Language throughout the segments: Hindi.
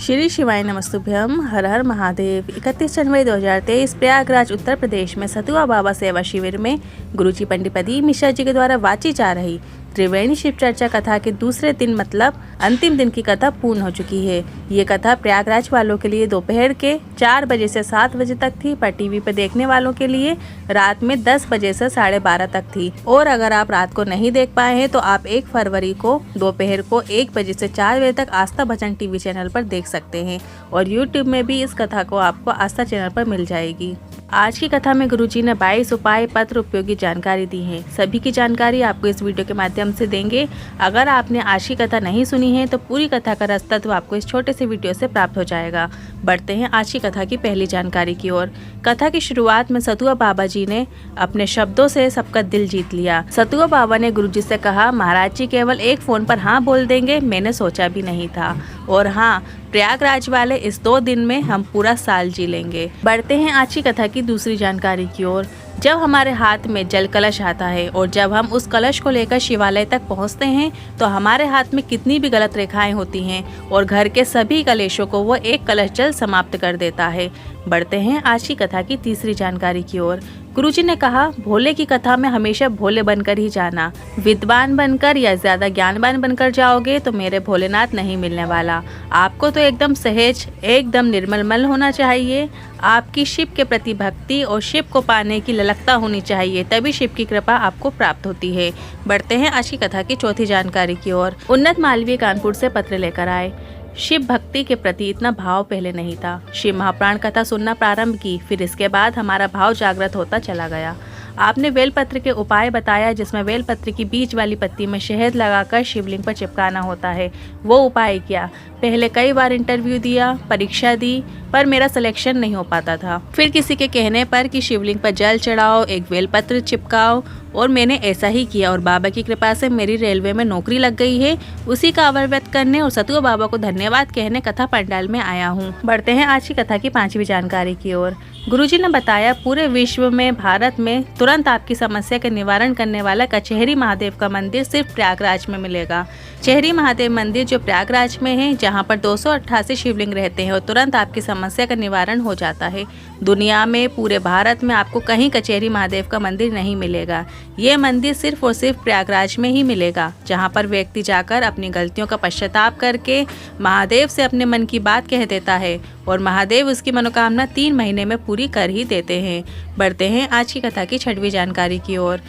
श्री शिवाय नमस्तुभ्यम। हर हर महादेव। 31 जनवरी 2023 प्रयागराज उत्तर प्रदेश में सतुआ बाबा सेवा शिविर में गुरुजी पंडित प्रदीप मिश्रा जी के द्वारा वाची जा रही त्रिवेणी शिव चर्चा कथा के दूसरे दिन मतलब अंतिम दिन की कथा पूर्ण हो चुकी है। ये कथा प्रयागराज वालों के लिए दोपहर के 4 बजे से 7 बजे तक थी, पर टीवी पर देखने वालों के लिए रात में 10 बजे से 12:30 तक थी। और अगर आप रात को नहीं देख पाए हैं तो आप 1 फरवरी को दोपहर को 1 बजे से 4 बजे तक आस्था भजन टीवी चैनल पर देख सकते हैं और यूट्यूब में भी इस कथा को आपको आस्था चैनल पर मिल जाएगी। आज की कथा में गुरुजी ने 22 उपाय पत्र उपयोगी जानकारी दी है। सभी की जानकारी आपको इस वीडियो के माध्यम से देंगे। अगर आपने आज की कथा नहीं सुनी है तो पूरी कथा का रसतत्व आपको इस छोटे से वीडियो से प्राप्त हो जाएगा। बढ़ते हैं आज की कथा की पहली जानकारी की ओर। कथा की शुरुआत में सतुआ बाबा जी ने अपने शब्दों से सबका दिल जीत लिया। सतुआ बाबा ने गुरुजी से कहा, महाराज जी केवल एक फोन पर हाँ बोल देंगे, मैंने सोचा भी नहीं था। और हाँ, प्रयागराज वाले इस 2 दिन में हम पूरा साल जी लेंगे। बढ़ते हैं आज की कथा की दूसरी जानकारी की ओर। जब हमारे हाथ में जल कलश आता है और जब हम उस कलश को लेकर शिवालय तक पहुंचते हैं तो हमारे हाथ में कितनी भी गलत रेखाएं होती हैं और घर के सभी कलेशों को वो एक कलश जल समाप्त कर देता है। बढ़ते हैं आज की कथा की तीसरी जानकारी की ओर। गुरुजी ने कहा, भोले की कथा में हमेशा भोले बनकर ही जाना। विद्वान बनकर या ज्यादा ज्ञानवान बनकर जाओगे तो मेरे भोलेनाथ नहीं मिलने वाला। आपको तो एकदम सहज, एकदम निर्मल मन होना चाहिए। आपकी शिव के प्रति भक्ति और शिव को पाने की ललकता होनी चाहिए, तभी शिव की कृपा आपको प्राप्त होती है। बढ़ते हैं आज की कथा की चौथी जानकारी की ओर। उन्नत मालवीय कानपुर से पत्र लेकर आए। शिव भक्ति के प्रति इतना भाव पहले नहीं था। शिव महाप्राण कथा सुनना प्रारंभ की, फिर इसके बाद हमारा भाव जागृत होता चला गया। आपने बेलपत्र के उपाय बताया, जिसमें बेलपत्र की बीच वाली पत्ती में शहद लगाकर शिवलिंग पर चिपकाना होता है। वो उपाय किया। पहले कई बार इंटरव्यू दिया, परीक्षा दी, पर मेरा सिलेक्शन नहीं हो पाता था। फिर किसी के कहने पर कि शिवलिंग पर जल चढ़ाओ, एक बेलपत्र चिपकाओ, और मैंने ऐसा ही किया और बाबा की कृपा से मेरी रेलवे में नौकरी लग गई है। उसी का अवर व्यक्त करने और सतुआ बाबा को धन्यवाद कहने कथा पंडाल में आया हूँ। बढ़ते हैं आज की कथा की 5वीं जानकारी की ओर। गुरुजी ने बताया, पूरे विश्व में, भारत में तुरंत आपकी समस्या का निवारण करने वाला कचहरी महादेव का मंदिर सिर्फ प्रयागराज में मिलेगा। चेहरी महादेव मंदिर जो प्रयागराज में है, जहां पर 288 शिवलिंग रहते हैं और तुरंत आपकी समस्या का निवारण हो जाता है। दुनिया में, पूरे भारत में आपको कहीं कचहरी महादेव का मंदिर नहीं मिलेगा। ये मंदिर सिर्फ और सिर्फ प्रयागराज में ही मिलेगा, जहां पर व्यक्ति जाकर अपनी गलतियों का पश्चाताप करके महादेव से अपने मन की बात कह देता है और महादेव उसकी मनोकामना 3 महीने में पूरी कर ही देते हैं। बढ़ते हैं आज की कथा की 6वीं जानकारी की ओर।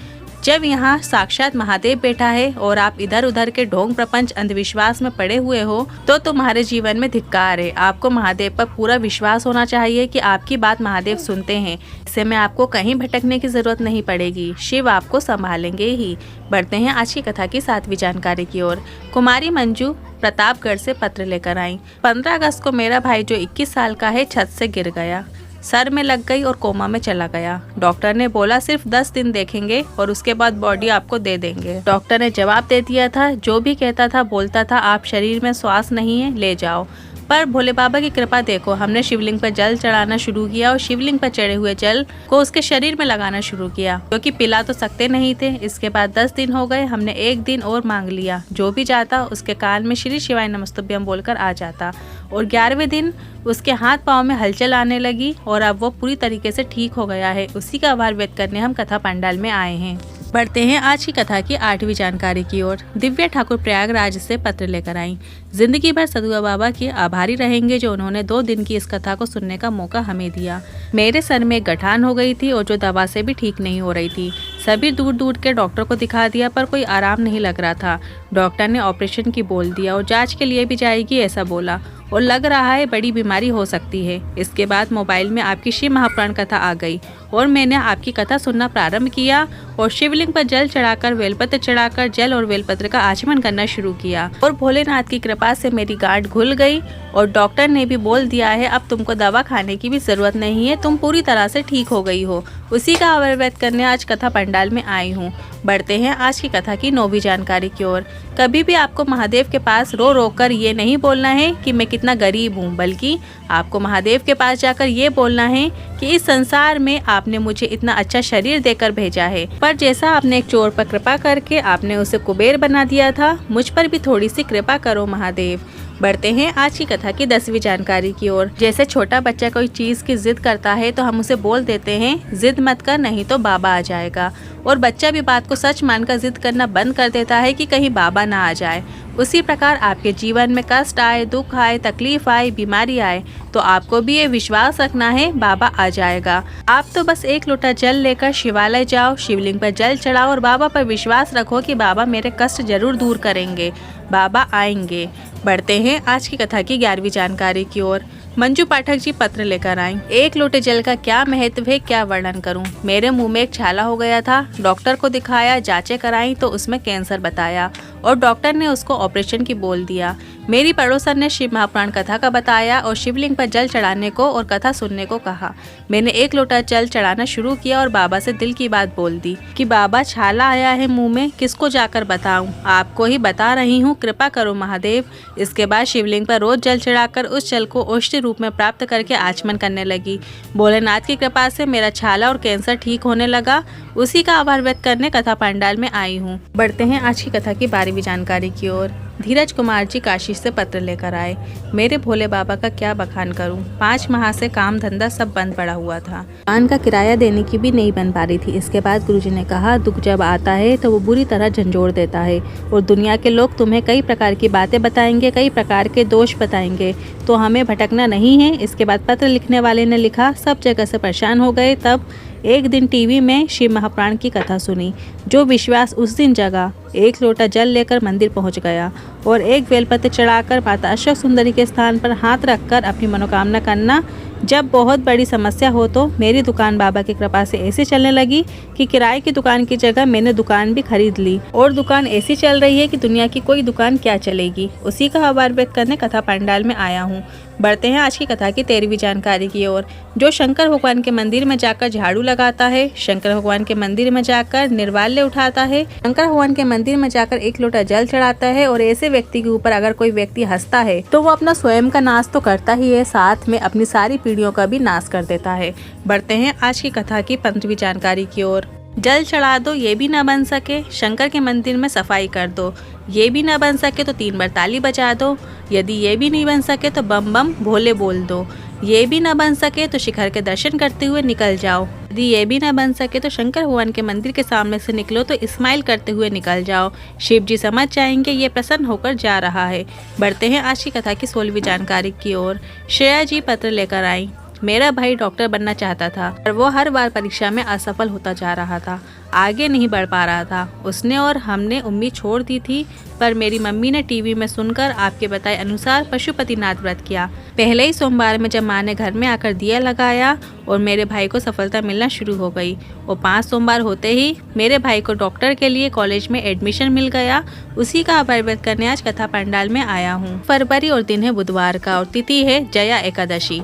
जब यहाँ साक्षात महादेव बैठा है और आप इधर उधर के ढोंग प्रपंच अंधविश्वास में पड़े हुए हो तो तुम्हारे जीवन में धिक्कार है। आपको महादेव पर पूरा विश्वास होना चाहिए कि आपकी बात महादेव सुनते हैं। इससे में आपको कहीं भटकने की जरूरत नहीं पड़ेगी, शिव आपको संभालेंगे ही। बढ़ते हैं आज की कथा की 7वीं जानकारी की ओर। कुमारी मंजू प्रतापगढ़ से पत्र लेकर आई। 15 अगस्त को मेरा भाई जो 21 साल का है छत से गिर गया, सर में लग गई और कोमा में चला गया। डॉक्टर ने बोला सिर्फ 10 दिन देखेंगे और उसके बाद बॉडी आपको दे देंगे। डॉक्टर ने जवाब दे दिया था, जो भी कहता था बोलता था, आप शरीर में श्वास नहीं है, ले जाओ। पर भोले बाबा की कृपा देखो, हमने शिवलिंग पर जल चढ़ाना शुरू किया और शिवलिंग पर चढ़े हुए जल को उसके शरीर में लगाना शुरू किया, क्योंकि पिला तो सकते नहीं थे। इसके बाद 10 दिन हो गए, हमने 1 दिन और मांग लिया। जो भी जाता उसके कान में श्री शिवाय नमस्तुभ्यम बोलकर आ जाता और 11वें दिन उसके हाथ पाँव में हलचल आने लगी और अब वो पूरी तरीके से ठीक हो गया है। उसी का आभार व्यक्त करने हम कथा पंडाल में आए हैं। बढ़ते हैं आज की कथा की 8वीं जानकारी की ओर। दिव्या ठाकुर प्रयागराज से पत्र लेकर आई। जिंदगी भर सतुआ बाबा के आभारी रहेंगे जो उन्होंने 2 दिन की इस कथा को सुनने का मौका हमें दिया। मेरे सर में गठान हो गई थी और जो दवा से भी ठीक नहीं हो रही थी। सभी दूर दूर के डॉक्टर को दिखा दिया पर कोई आराम नहीं लग रहा था। डॉक्टर ने ऑपरेशन की बोल दिया और जांच के लिए भी जाएगी ऐसा बोला और लग रहा है बड़ी बीमारी हो सकती है। इसके बाद मोबाइल में आपकी शिव महाप्राण कथा आ गई और मैंने आपकी कथा सुनना प्रारंभ किया और शिवलिंग पर जल चढ़ाकर बेलपत्र चढ़ाकर जल और बेलपत्र का आचमन करना शुरू किया और भोलेनाथ की कृपा से मेरी गांठ घुल गई और डॉक्टर ने भी बोल दिया है अब तुमको दवा खाने की भी जरूरत नहीं है, तुम पूरी तरह से ठीक हो गई हो। उसी का आभार व्यक्त करने आज कथा पंडाल में आई हूँ। बढ़ते हैं आज की कथा की 9वीं जानकारी की ओर। कभी भी आपको महादेव के पास रो रो कर ये नहीं बोलना है कि मैं कितना गरीब हूँ, बल्कि आपको महादेव के पास जाकर ये बोलना है कि इस संसार में आपने मुझे इतना अच्छा शरीर देकर भेजा है, पर जैसा आपने एक चोर पर कृपा करके आपने उसे कुबेर बना दिया था, मुझ पर भी थोड़ी सी कृपा करो महादेव। बढ़ते हैं आज की कथा की 10वीं जानकारी की ओर। जैसे छोटा बच्चा कोई चीज की जिद करता है तो हम उसे बोल देते हैं जिद मत कर नहीं तो बाबा आ जाएगा, और बच्चा भी बात को सच मानकर जिद करना बंद कर देता है कि कहीं बाबा ना आ जाए। उसी प्रकार आपके जीवन में कष्ट आए, दुख आए, तकलीफ आए, बीमारी आए तो आपको भी ये विश्वास रखना है बाबा आ जाएगा। आप तो बस एक लोटा जल लेकर शिवालय जाओ, शिवलिंग पर जल चढ़ाओ और बाबा पर विश्वास रखो कि बाबा मेरे कष्ट जरूर दूर करेंगे, बाबा आएंगे। बढ़ते हैं आज की कथा की 11वीं जानकारी की ओर। मंजू पाठक जी पत्र लेकर आई। एक लोटे जल का क्या महत्व है, क्या वर्णन करूं। मेरे मुंह में एक छाला हो गया था, डॉक्टर को दिखाया, जांचें कराई तो उसमें कैंसर बताया और डॉक्टर ने उसको ऑपरेशन की बोल दिया। मेरी पड़ोसन ने शिव महापुराण कथा का बताया और शिवलिंग पर जल चढ़ाने को और कथा सुनने को कहा। मैंने एक लोटा जल चढ़ाना शुरू किया और बाबा से दिल की बात बोल दी कि बाबा छाला आया है मुंह में, किसको जाकर बताऊं, आपको ही बता रही हूं, कृपा करो महादेव। इसके बाद शिवलिंग पर रोज जल चढ़ाकर उस जल को औषधि रूप में प्राप्त करके आचमन करने लगी। भोलेनाथ की कृपा से मेरा छाला और कैंसर ठीक होने लगा। उसी का आभार व्यक्त करने कथा पंडाल में आई हूँ। बढ़ते हैं आज की कथा की 12वीं जानकारी की ओर। धीरज कुमार जी काशी से पत्र लेकर आए। मेरे भोले बाबा का क्या बखान करूं, 5 माह से काम धंधा सब बंद पड़ा हुआ था, दुकान का किराया देने की भी नहीं बन पा रही थी। इसके बाद गुरुजी ने कहा दुख जब आता है तो वो बुरी तरह झंझोड़ देता है और दुनिया के लोग तुम्हें कई प्रकार की बातें बताएंगे, कई प्रकार के दोष बताएंगे, तो हमें भटकना नहीं है। इसके बाद पत्र लिखने वाले ने लिखा, सब जगह से परेशान हो गए। तब एक दिन टीवी में शिव महापुराण की कथा सुनी। जो विश्वास उस दिन जगा, एक लोटा जल लेकर मंदिर पहुंच गया और एक बेलपत्र चढ़ाकर माता अशोक सुंदरी के स्थान पर हाथ रखकर अपनी मनोकामना करना। जब बहुत बड़ी समस्या हो तो मेरी दुकान बाबा की कृपा से ऐसे चलने लगी कि किराए की दुकान की जगह मैंने दुकान भी खरीद ली और दुकान ऐसी चल रही है कि दुनिया की कोई दुकान क्या चलेगी। उसी का आभार व्यक्त करने कथा पंडाल में आया हूँ। बढ़ते हैं आज की कथा की 13वीं जानकारी की ओर। जो शंकर भगवान के मंदिर में जाकर झाड़ू लगाता है, शंकर भगवान के मंदिर में जाकर निर्वाल्य उठाता है, शंकर भगवान के मंदिर में जाकर एक लोटा जल चढ़ाता है और ऐसे व्यक्ति के ऊपर अगर कोई व्यक्ति हंसता है तो वो अपना स्वयं का नाश तो करता ही है, साथ में अपनी सारी पीढ़ियों का भी नाश कर देता है। बढ़ते हैं आज की कथा की 15वीं जानकारी की ओर। जल चढ़ा दो ये भी ना बन सके, शंकर के मंदिर में सफाई कर दो ये भी ना बन सके तो 3 बार ताली बजा दो, यदि ये भी नहीं बन सके तो बम बम भोले बोल दो, ये भी ना बन सके तो शिखर के दर्शन करते हुए निकल जाओ, यदि ये भी ना बन सके तो शंकर भगवान के मंदिर के सामने से निकलो तो स्माइल करते हुए निकल जाओ। शिव जी समझ जाएंगे ये प्रसन्न होकर जा रहा है। बढ़ते हैं आज की कथा की 16वीं जानकारी की ओर। श्रेया जी पत्र लेकर आई। मेरा भाई डॉक्टर बनना चाहता था और वो हर बार परीक्षा में असफल होता जा रहा था, आगे नहीं बढ़ पा रहा था। उसने और हमने उम्मीद छोड़ दी थी, पर मेरी मम्मी ने टीवी में सुनकर आपके बताए अनुसार पशुपतिनाथ व्रत किया। पहले ही सोमवार में जब माँ ने घर में आकर दिया लगाया और मेरे भाई को सफलता मिलना शुरू हो गई और 5 सोमवार होते ही मेरे भाई को डॉक्टर के लिए कॉलेज में एडमिशन मिल गया। उसी का आभार व्यक्त करने आज कथा पंडाल में आया हूँ। फरवरी और दिन है बुधवार का और तिथि है जया एकादशी।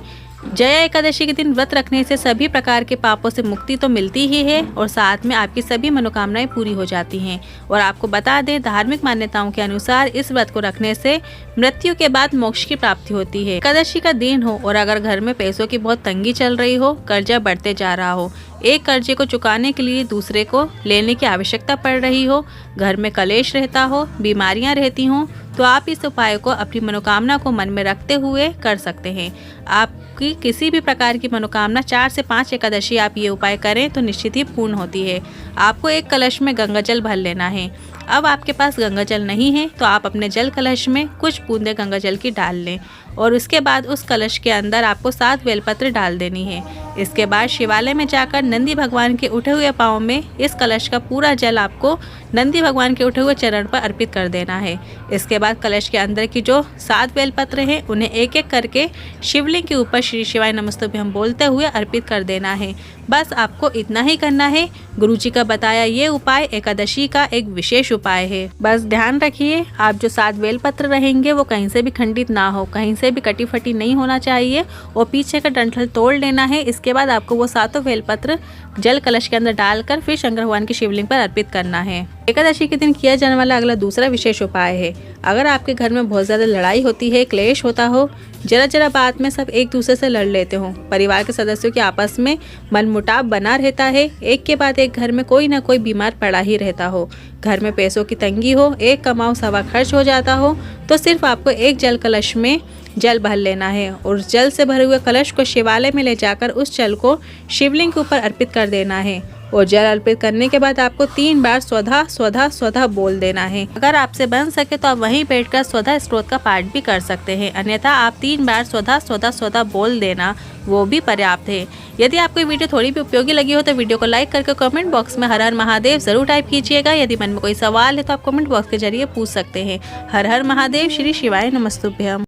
जया एकादशी के दिन व्रत रखने से सभी प्रकार के पापों से मुक्ति तो मिलती ही है और साथ में आपकी सभी मनोकामनाएं पूरी हो जाती हैं। और आपको बता दें, धार्मिक मान्यताओं के अनुसार इस व्रत को रखने से मृत्यु के बाद मोक्ष की प्राप्ति होती है। एकादशी का दिन हो और अगर घर में पैसों की बहुत तंगी चल रही हो, कर्जा बढ़ते जा रहा हो, एक कर्जे को चुकाने के लिए दूसरे को लेने की आवश्यकता पड़ रही हो, घर में कलेश रहता हो, बीमारियां रहती हों, तो आप इस उपाय को अपनी मनोकामना को मन में रखते हुए कर सकते हैं। आपकी किसी भी प्रकार की मनोकामना 4 से 5 एकादशी आप ये उपाय करें तो निश्चित ही पूर्ण होती है। आपको एक कलश में गंगा जल भर लेना है। अब आपके पास गंगा जल नहीं है तो आप अपने जल कलश में कुछ बूंदे गंगा जल की डाल लें और उसके बाद उस कलश के अंदर आपको 7 बेलपत्र डाल देनी है। इसके बाद शिवालय में जाकर नंदी भगवान के उठे हुए पाँव में इस कलश का पूरा जल आपको नंदी भगवान के उठे हुए चरण पर अर्पित कर देना है। इसके बाद कलश के अंदर की जो 7 बेलपत्र हैं उन्हें एक एक करके शिवलिंग के ऊपर श्री शिवाय नमस्तुभ्यं बोलते हुए अर्पित कर देना है। बस आपको इतना ही करना है। गुरुजी का बताया ये उपाय एकादशी का एक विशेष उपाय है। बस ध्यान रखिए, आप जो 7 बेलपत्र रहेंगे वो कहीं से भी खंडित ना हो, कहीं से भी कटी फटी नहीं होना चाहिए और पीछे का डंठल तोड़ लेना है। इसके बाद आपको वो 7 बेलपत्र जल कलश के अंदर डालकर फिर शंकर भगवान की शिवलिंग पर अर्पित करना है। एकादशी के दिन किया जाने वाला अगला दूसरा विशेष उपाय है, अगर आपके घर में बहुत ज़्यादा लड़ाई होती है, क्लेश होता हो, जरा जरा बात में सब एक दूसरे से लड़ लेते हो, परिवार के सदस्यों के आपस में मनमुटाव बना रहता है, एक के बाद एक घर में कोई ना कोई बीमार पड़ा ही रहता हो, घर में पैसों की तंगी हो, एक कमाओ सवा खर्च हो जाता हो, तो सिर्फ आपको एक जल कलश में जल भर लेना है और जल से भरे हुए कलश को शिवालय में ले जाकर उस जल को शिवलिंग के ऊपर अर्पित कर देना है और जल अर्पित करने के बाद आपको 3 बार स्वधा स्वधा स्वधा बोल देना है। अगर आपसे बन सके तो आप वहीं बैठकर स्वधा स्त्रोत का पाठ भी कर सकते हैं, अन्यथा आप 3 बार स्वधा स्वधा स्वधा बोल देना, वो भी पर्याप्त है। यदि आपको ये वीडियो थोड़ी भी उपयोगी लगी हो तो वीडियो को लाइक करके कमेंट बॉक्स में हर हर महादेव जरूर टाइप कीजिएगा। यदि मन में कोई सवाल है तो आप कमेंट बॉक्स के जरिए पूछ सकते हैं। हर हर महादेव, श्री शिवाय नमस्तुभ्यम।